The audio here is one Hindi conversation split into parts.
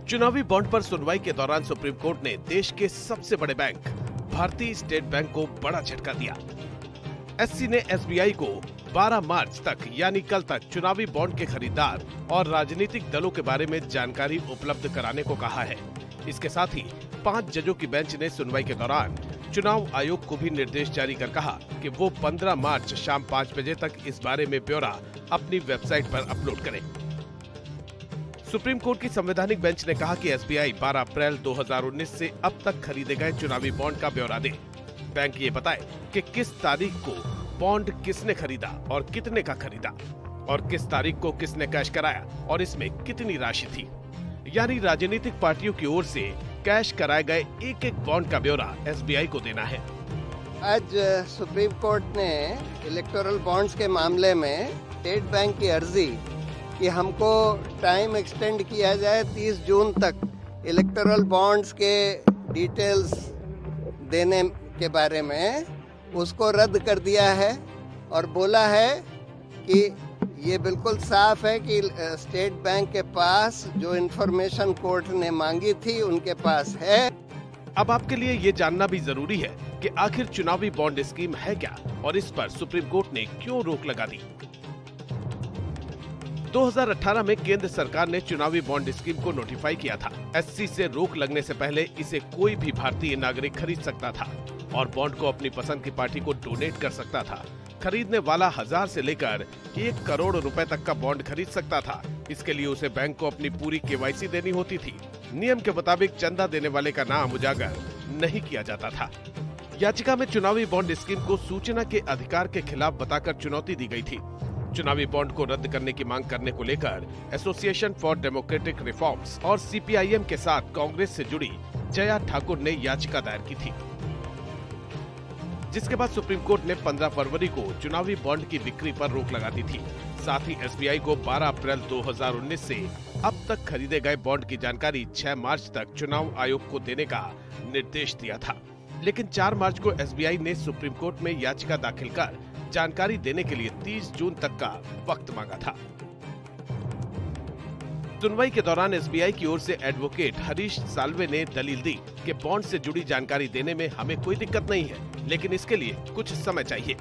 चुनावी बॉन्ड पर सुनवाई के दौरान सुप्रीम कोर्ट ने देश के सबसे बड़े बैंक भारतीय स्टेट बैंक को बड़ा झटका दिया। एससी ने एसबीआई को 12 मार्च तक यानी कल तक चुनावी बॉन्ड के खरीदार और राजनीतिक दलों के बारे में जानकारी उपलब्ध कराने को कहा है। इसके साथ ही 5 जजों की बेंच ने सुनवाई के दौरान चुनाव आयोग को भी निर्देश जारी कर कहा कि वो 15 मार्च शाम 5 बजे तक इस बारे में ब्यौरा अपनी वेबसाइट पर अपलोड करें। सुप्रीम कोर्ट की संवैधानिक बेंच ने कहा कि एसबीआई 12 अप्रैल 2019 से अब तक खरीदे गए चुनावी बॉन्ड का ब्यौरा दे। बैंक ये बताए कि किस तारीख को बॉन्ड किसने खरीदा और कितने का खरीदा और किस तारीख को किसने कैश कराया और इसमें कितनी राशि थी। यानी राजनीतिक पार्टियों की ओर से कैश कराए गए एक एक बॉन्ड का ब्यौरा एसबीआई को देना है। आज सुप्रीम कोर्ट ने इलेक्टोरल बॉन्ड्स के मामले में स्टेट बैंक की अर्जी कि हमको टाइम एक्सटेंड किया जाए 30 जून तक इलेक्टोरल बॉन्ड्स के डिटेल्स देने के बारे में, उसको रद्द कर दिया है और बोला है कि ये बिल्कुल साफ है कि स्टेट बैंक के पास जो इन्फॉर्मेशन कोर्ट ने मांगी थी उनके पास है। अब आपके लिए ये जानना भी जरूरी है कि आखिर चुनावी बॉन्ड स्कीम है क्या और इस पर सुप्रीम कोर्ट ने क्यों रोक लगा दी। 2018 में केंद्र सरकार ने चुनावी बॉन्ड स्कीम को नोटिफाई किया था। एससी से रोक लगने से पहले इसे कोई भी भारतीय नागरिक खरीद सकता था और बॉन्ड को अपनी पसंद की पार्टी को डोनेट कर सकता था। खरीदने वाला 1000 से लेकर 1 करोड़ रुपए तक का बॉन्ड खरीद सकता था। इसके लिए उसे बैंक को अपनी पूरी केवाईसी देनी होती थी। नियम के मुताबिक चंदा देने वाले का नाम उजागर नहीं किया जाता था। याचिका में चुनावी बॉन्ड स्कीम को सूचना के अधिकार के खिलाफ बताकर चुनौती दी गई थी। चुनावी बॉन्ड को रद्द करने की मांग करने को लेकर एसोसिएशन फॉर डेमोक्रेटिक रिफॉर्म्स और सीपीआईएम के साथ कांग्रेस से जुड़ी जया ठाकुर ने याचिका दायर की थी, जिसके बाद सुप्रीम कोर्ट ने 15 फरवरी को चुनावी बॉन्ड की बिक्री पर रोक लगा दी थी। साथ ही एसबीआई को 12 अप्रैल 2019 से अब तक खरीदे गए बॉन्ड की जानकारी 6 मार्च तक चुनाव आयोग को देने का निर्देश दिया था। लेकिन 4 मार्च को एसबीआई ने सुप्रीम कोर्ट में याचिका दाखिल कर जानकारी देने के लिए 30 जून तक का वक्त मांगा था। सुनवाई के दौरान एसबीआई की ओर से एडवोकेट हरीश साल्वे ने दलील दी कि बॉन्ड से जुड़ी जानकारी देने में हमें कोई दिक्कत नहीं है, लेकिन इसके लिए कुछ समय चाहिए।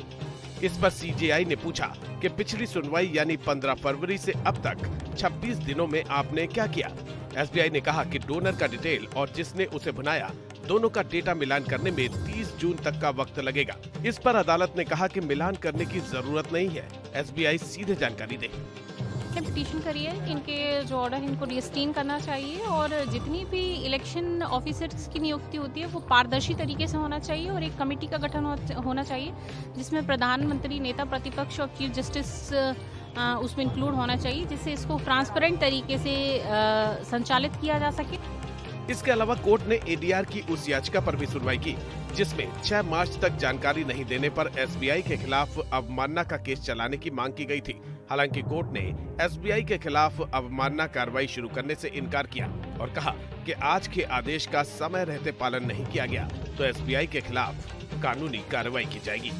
इस पर सीजेआई ने पूछा कि पिछली सुनवाई यानी 15 फरवरी से अब तक 26 दिनों में आपने क्या किया। एसबीआई ने कहा कि डोनर का डिटेल और जिसने उसे बनाया दोनों का डेटा मिलान करने में 30 जून तक का वक्त लगेगा। इस पर अदालत ने कहा कि मिलान करने की जरूरत नहीं है, एसबीआई सीधे जानकारी दे। पिटीशन करिए, इनके जो ऑर्डर इनको रिस्टेन करना चाहिए और जितनी भी इलेक्शन ऑफिसर्स की नियुक्ति होती है वो पारदर्शी तरीके से होना चाहिए और एक कमेटी का गठन होना चाहिए जिसमें प्रधानमंत्री, नेता प्रतिपक्ष और चीफ जस्टिस उसमें इंक्लूड होना चाहिए, जिससे इसको ट्रांसपेरेंट तरीके से संचालित किया जा सके। इसके अलावा कोर्ट ने एडीआर की उस याचिका पर भी सुनवाई की जिसमें 6 मार्च तक जानकारी नहीं देने पर एसबीआई के खिलाफ अवमानना का केस चलाने की मांग की गई थी। हालांकि कोर्ट ने एसबीआई के खिलाफ अवमानना कार्रवाई शुरू करने से इनकार किया और कहा कि आज के आदेश का समय रहते पालन नहीं किया गया तो एसबीआई के खिलाफ कानूनी कार्रवाई की जाएगी।